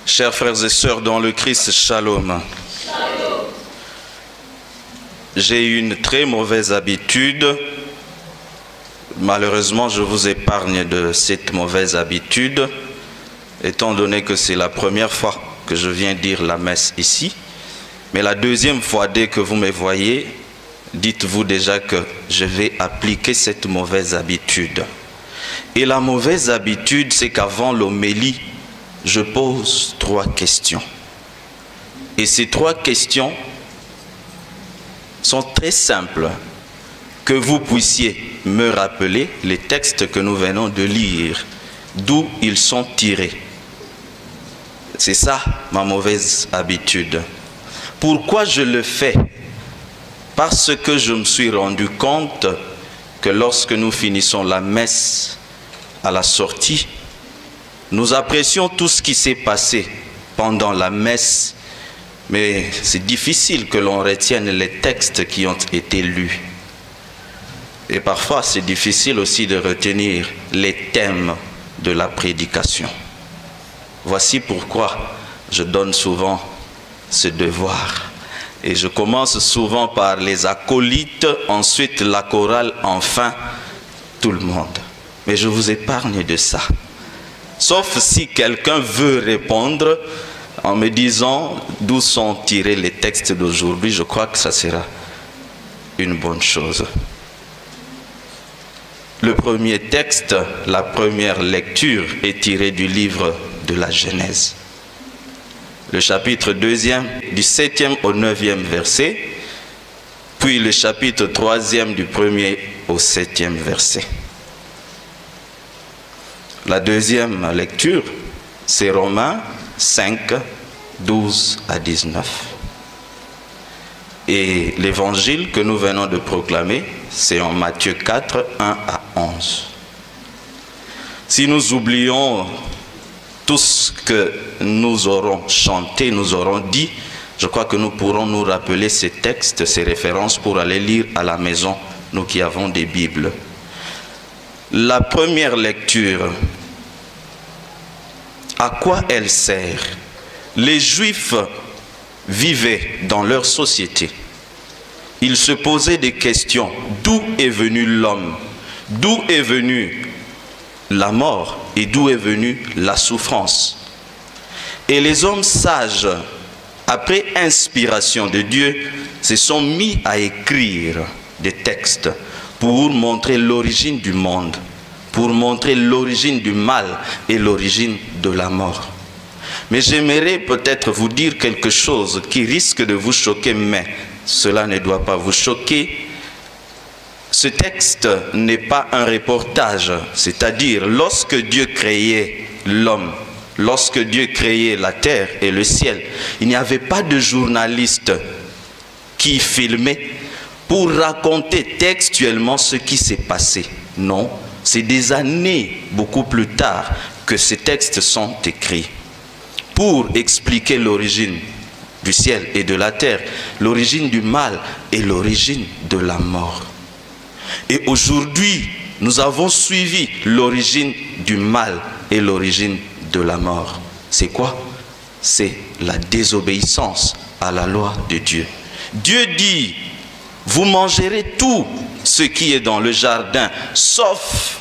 Chers frères et sœurs dans le Christ, shalom. J'ai une très mauvaise habitude. Malheureusement, je vous épargne de cette mauvaise habitude, étant donné que c'est la première fois que je viens dire la messe ici. Mais la deuxième fois, dès que vous me voyez, dites-vous déjà que je vais appliquer cette mauvaise habitude. Et la mauvaise habitude, c'est qu'avant l'homélie, je pose 3 questions. Et ces 3 questions sont très simples. Que vous puissiez me rappeler les textes que nous venons de lire, d'où ils sont tirés. C'est ça ma mauvaise habitude. Pourquoi je le fais? Parce que je me suis rendu compte que lorsque nous finissons la messe à la sortie, nous apprécions tout ce qui s'est passé pendant la messe, mais c'est difficile que l'on retienne les textes qui ont été lus. Et parfois, c'est difficile aussi de retenir les thèmes de la prédication. Voici pourquoi je donne souvent ce devoir. Et je commence souvent par les acolytes, ensuite la chorale, enfin tout le monde. Mais je vous épargne de ça. Sauf si quelqu'un veut répondre en me disant d'où sont tirés les textes d'aujourd'hui, je crois que ça sera une bonne chose. Le premier texte, la première lecture est tirée du livre de la Genèse. Le chapitre 2e, du 7e au 9e verset, puis le chapitre 3e, du 1er au 7e verset. La deuxième lecture, c'est Romains 5, 12 à 19. Et l'évangile que nous venons de proclamer, c'est en Matthieu 4, 1 à 11. Si nous oublions tout ce que nous aurons chanté, nous aurons dit, je crois que nous pourrons nous rappeler ces textes, ces références pour aller lire à la maison, nous qui avons des Bibles. La première lecture, à quoi elle sert? Les Juifs vivaient dans leur société. Ils se posaient des questions. D'où est venu l'homme? D'où est venue la mort? Et d'où est venue la souffrance? Et les hommes sages, après inspiration de Dieu, se sont mis à écrire des textes pour montrer l'origine du monde, pour montrer l'origine du mal et l'origine de la mort. Mais j'aimerais peut-être vous dire quelque chose qui risque de vous choquer, mais cela ne doit pas vous choquer. Ce texte n'est pas un reportage, c'est-à-dire lorsque Dieu créait l'homme, lorsque Dieu créait la terre et le ciel, il n'y avait pas de journaliste qui filmait pour raconter textuellement ce qui s'est passé. Non, c'est des années beaucoup plus tard que ces textes sont écrits pour expliquer l'origine du ciel et de la terre, l'origine du mal et l'origine de la mort. Et aujourd'hui, nous avons suivi l'origine du mal et l'origine de la mort. C'est quoi? C'est la désobéissance à la loi de Dieu. Dieu dit, vous mangerez tout ce qui est dans le jardin, sauf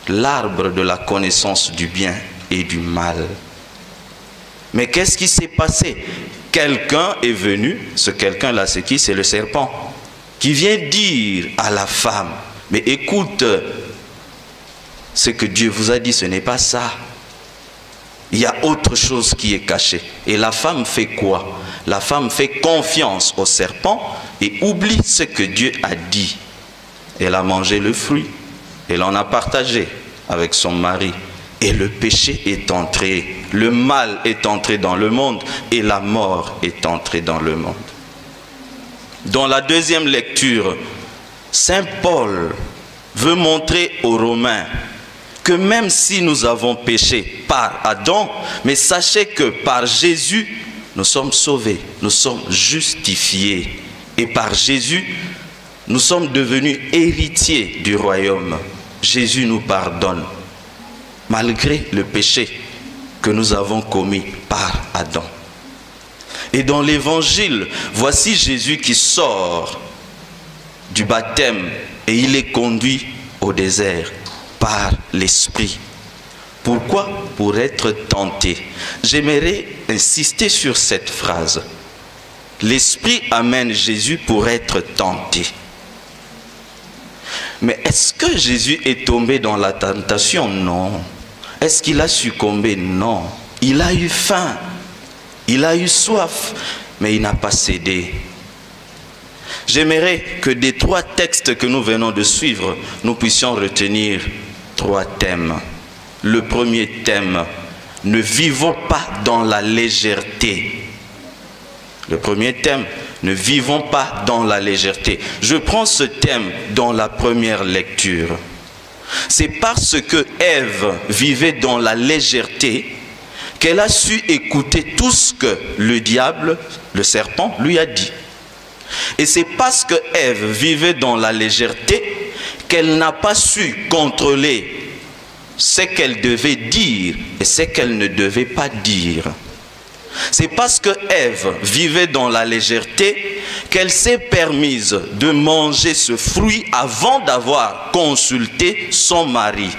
l'arbre de la connaissance du bien et du mal. Mais qu'est-ce qui s'est passé? Quelqu'un est venu, ce quelqu'un-là, c'est qui? C'est le serpent, qui vient dire à la femme, mais écoute, ce que Dieu vous a dit, ce n'est pas ça. Il y a autre chose qui est cachée. Et la femme fait quoi? La femme fait confiance au serpent et oublie ce que Dieu a dit. Elle a mangé le fruit, elle en a partagé avec son mari. Et le péché est entré, le mal est entré dans le monde et la mort est entrée dans le monde. Dans la deuxième lecture, Saint Paul veut montrer aux Romains que même si nous avons péché par Adam, mais sachez que par Jésus, nous sommes sauvés, nous sommes justifiés. Et par Jésus, nous sommes devenus héritiers du royaume. Jésus nous pardonne, malgré le péché que nous avons commis par Adam. Et dans l'évangile, voici Jésus qui sort du baptême et il est conduit au désert par l'Esprit. Pourquoi? Pour être tenté. J'aimerais insister sur cette phrase. L'Esprit amène Jésus pour être tenté. Mais est-ce que Jésus est tombé dans la tentation? Non. Est-ce qu'il a succombé? Non. Il a eu faim. Il a eu soif. Mais il n'a pas cédé. J'aimerais que des 3 textes que nous venons de suivre, nous puissions retenir 3 thèmes. Le premier thème, ne vivons pas dans la légèreté. Le premier thème, ne vivons pas dans la légèreté. Je prends ce thème dans la première lecture. C'est parce que Ève vivait dans la légèreté qu'elle a su écouter tout ce que le diable, le serpent, lui a dit. Et c'est parce que Ève vivait dans la légèreté qu'elle n'a pas su contrôler ce qu'elle devait dire et ce qu'elle ne devait pas dire. C'est parce que Ève vivait dans la légèreté qu'elle s'est permise de manger ce fruit avant d'avoir consulté son mari.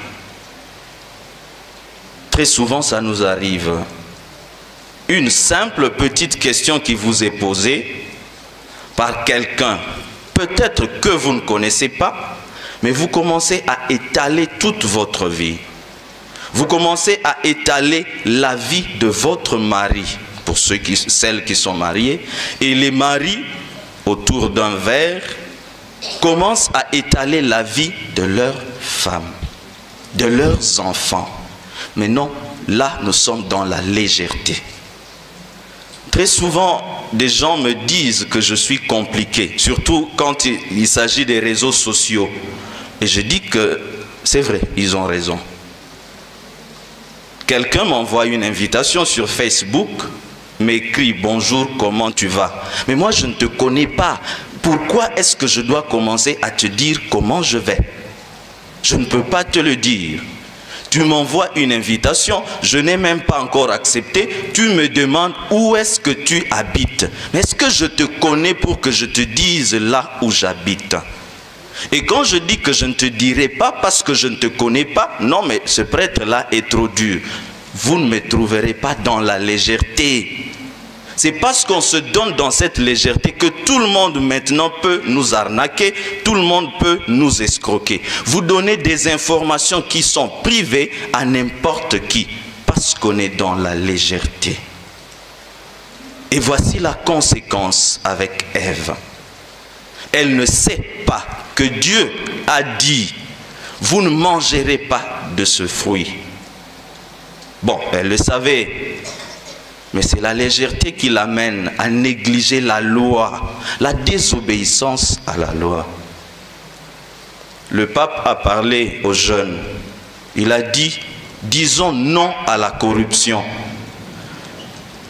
Très souvent, ça nous arrive. Une simple petite question qui vous est posée par quelqu'un, peut-être que vous ne connaissez pas, mais vous commencez à étaler toute votre vie. Vous commencez à étaler la vie de votre mari, pour celles qui sont mariées, et les maris, autour d'un verre, commencent à étaler la vie de leurs femmes, de leurs enfants. Mais non, là, nous sommes dans la légèreté. Très souvent, des gens me disent que je suis compliqué, surtout quand il s'agit des réseaux sociaux. Et je dis que c'est vrai, ils ont raison. Quelqu'un m'envoie une invitation sur Facebook, m'écrit « Bonjour, comment tu vas ?» Mais moi, je ne te connais pas. Pourquoi est-ce que je dois commencer à te dire comment je vais? Je ne peux pas te le dire. Tu m'envoies une invitation, je n'ai même pas encore accepté. Tu me demandes où est-ce que tu habites. Mais est-ce que je te connais pour que je te dise là où j'habite? Et quand je dis que je ne te dirai pas parce que je ne te connais pas, non mais ce prêtre-là est trop dur. Vous ne me trouverez pas dans la légèreté. C'est parce qu'on se donne dans cette légèreté que tout le monde maintenant peut nous arnaquer, tout le monde peut nous escroquer. Vous donnez des informations qui sont privées à n'importe qui, parce qu'on est dans la légèreté. Et voici la conséquence avec Ève. Elle ne sait pas que Dieu a dit, vous ne mangerez pas de ce fruit. Bon, elle le savait. Mais c'est la légèreté qui l'amène à négliger la loi, la désobéissance à la loi. Le pape a parlé aux jeunes. Il a dit, disons non à la corruption.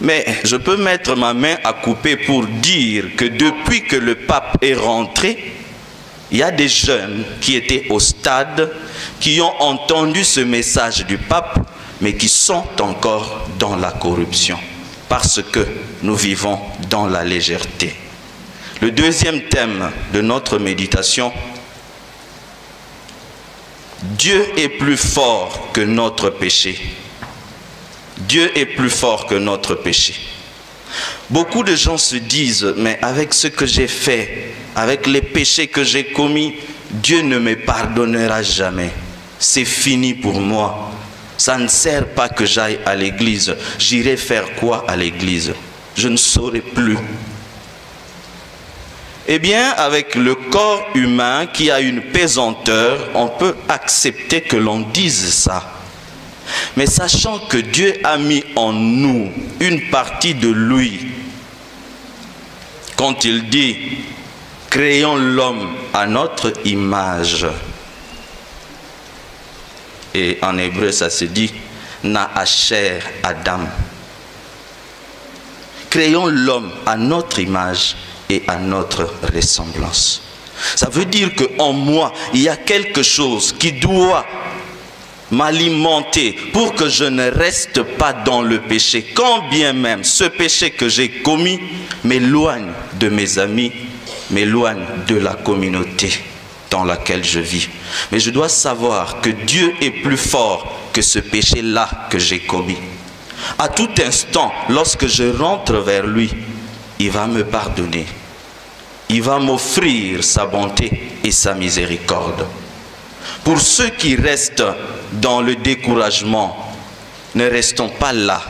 Mais je peux mettre ma main à couper pour dire que depuis que le pape est rentré, il y a des jeunes qui étaient au stade, qui ont entendu ce message du pape, mais qui sont encore dans la corruption. Parce que nous vivons dans la légèreté. Le deuxième thème de notre méditation, Dieu est plus fort que notre péché. Dieu est plus fort que notre péché. Beaucoup de gens se disent, mais avec ce que j'ai fait, avec les péchés que j'ai commis, Dieu ne me pardonnera jamais. C'est fini pour moi. Ça ne sert pas que j'aille à l'église. J'irai faire quoi à l'église? Je ne saurais plus. Eh bien, avec le corps humain qui a une pesanteur, on peut accepter que l'on dise ça. Mais sachant que Dieu a mis en nous une partie de lui, quand il dit « Créons l'homme à notre image », et en hébreu, ça se dit « Na'asher Adam ». Créons l'homme à notre image et à notre ressemblance. Ça veut dire qu'en moi, il y a quelque chose qui doit m'alimenter pour que je ne reste pas dans le péché, quand bien même ce péché que j'ai commis m'éloigne de mes amis, m'éloigne de la communauté dans laquelle je vis. Mais je dois savoir que Dieu est plus fort que ce péché-là que j'ai commis. À tout instant, lorsque je rentre vers lui, il va me pardonner. Il va m'offrir sa bonté et sa miséricorde. Pour ceux qui restent dans le découragement, ne restons pas là,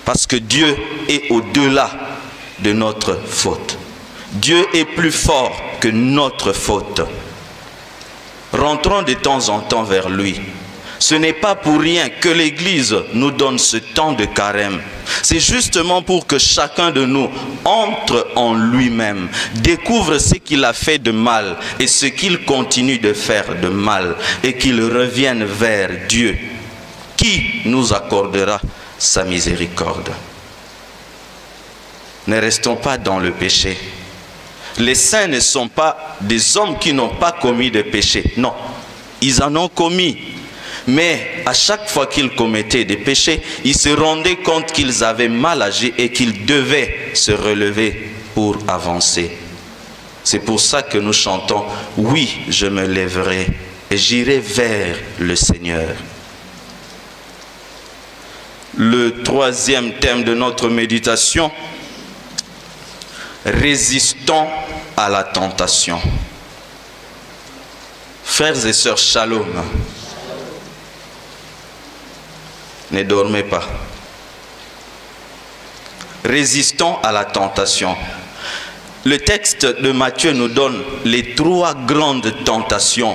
parce que Dieu est au-delà de notre faute. Dieu est plus fort que notre faute. Rentrons de temps en temps vers lui. Ce n'est pas pour rien que l'Église nous donne ce temps de carême. C'est justement pour que chacun de nous entre en lui-même, découvre ce qu'il a fait de mal et ce qu'il continue de faire de mal, et qu'il revienne vers Dieu, qui nous accordera sa miséricorde. Ne restons pas dans le péché. Les saints ne sont pas des hommes qui n'ont pas commis de péché. Non, ils en ont commis. Mais à chaque fois qu'ils commettaient des péchés, ils se rendaient compte qu'ils avaient mal agi et qu'ils devaient se relever pour avancer. C'est pour ça que nous chantons « Oui, je me lèverai et j'irai vers le Seigneur ». Le troisième thème de notre méditation, résistons à la tentation. Frères et sœurs, shalom. Ne dormez pas. Résistons à la tentation. Le texte de Matthieu nous donne les 3 grandes tentations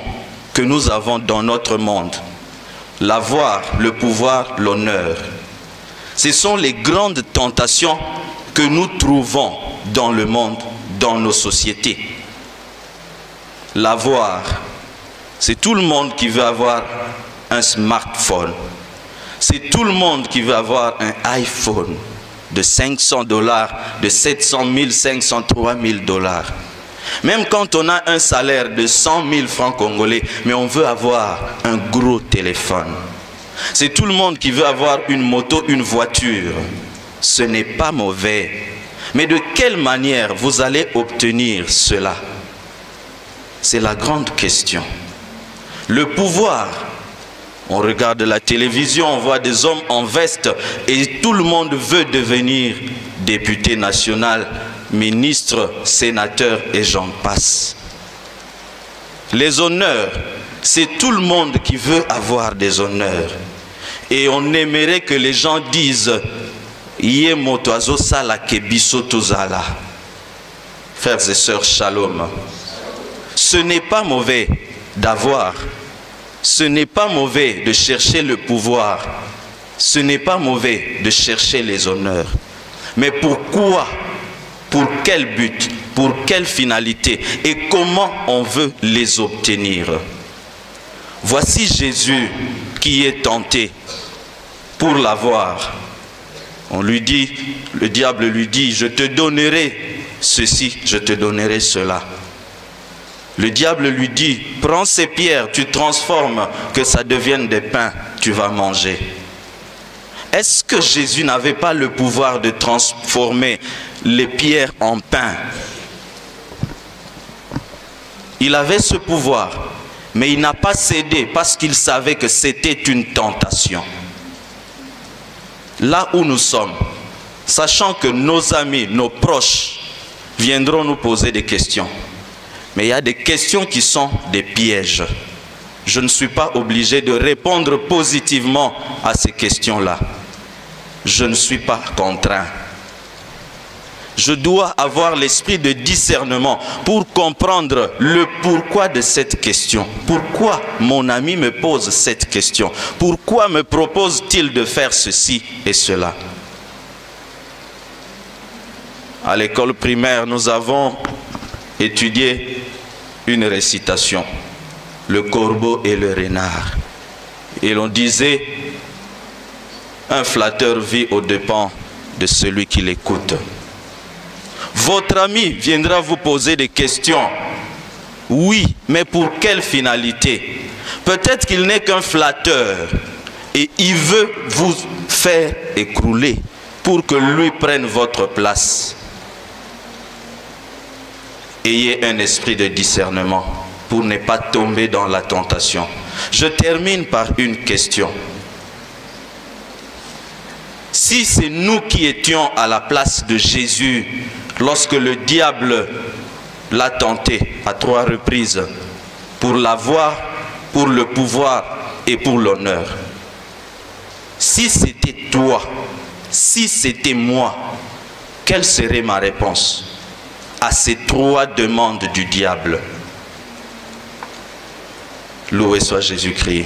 que nous avons dans notre monde. L'avoir, le pouvoir, l'honneur. Ce sont les grandes tentations que nous trouvons dans le monde, dans nos sociétés. L'avoir, c'est tout le monde qui veut avoir un smartphone. C'est tout le monde qui veut avoir un iPhone de $500, de 700 000, 503 000 $. Même quand on a un salaire de 100 000 francs congolais, mais on veut avoir un gros téléphone. C'est tout le monde qui veut avoir une moto, une voiture. Ce n'est pas mauvais. Mais de quelle manière vous allez obtenir cela? C'est la grande question. Le pouvoir. On regarde la télévision, on voit des hommes en veste et tout le monde veut devenir député national, ministre, sénateur et j'en passe. Les honneurs, c'est tout le monde qui veut avoir des honneurs. Et on aimerait que les gens disent « Yé motoazo sala kebiso tozala ». Frères et sœurs, shalom. Ce n'est pas mauvais d'avoir. Ce n'est pas mauvais de chercher le pouvoir. Ce n'est pas mauvais de chercher les honneurs. Mais pourquoi? Pour quel but? Pour quelle finalité? Et comment on veut les obtenir? Voici Jésus qui est tenté pour l'avoir. On lui dit, le diable lui dit, je te donnerai ceci, je te donnerai cela. Le diable lui dit, prends ces pierres, tu transformes, que ça devienne des pains, tu vas manger. Est-ce que Jésus n'avait pas le pouvoir de transformer les pierres en pain? Il avait ce pouvoir, mais il n'a pas cédé parce qu'il savait que c'était une tentation. Là où nous sommes, sachant que nos amis, nos proches viendront nous poser des questions. Mais il y a des questions qui sont des pièges. Je ne suis pas obligé de répondre positivement à ces questions-là. Je ne suis pas contraint. Je dois avoir l'esprit de discernement pour comprendre le pourquoi de cette question. Pourquoi mon ami me pose cette question? Pourquoi me propose-t-il de faire ceci et cela? À l'école primaire, nous avons étudié une récitation, le corbeau et le renard. Et l'on disait, un flatteur vit aux dépens de celui qui l'écoute. Votre ami viendra vous poser des questions. Oui, mais pour quelle finalité? Peut-être qu'il n'est qu'un flatteur et il veut vous faire écrouler pour que lui prenne votre place. Ayez un esprit de discernement pour ne pas tomber dans la tentation. Je termine par une question. Si c'est nous qui étions à la place de Jésus lorsque le diable l'a tenté à 3 reprises pour l'avoir, pour le pouvoir et pour l'honneur, si c'était toi, si c'était moi, quelle serait ma réponse à ces 3 demandes du diable? Loué soit Jésus-Christ.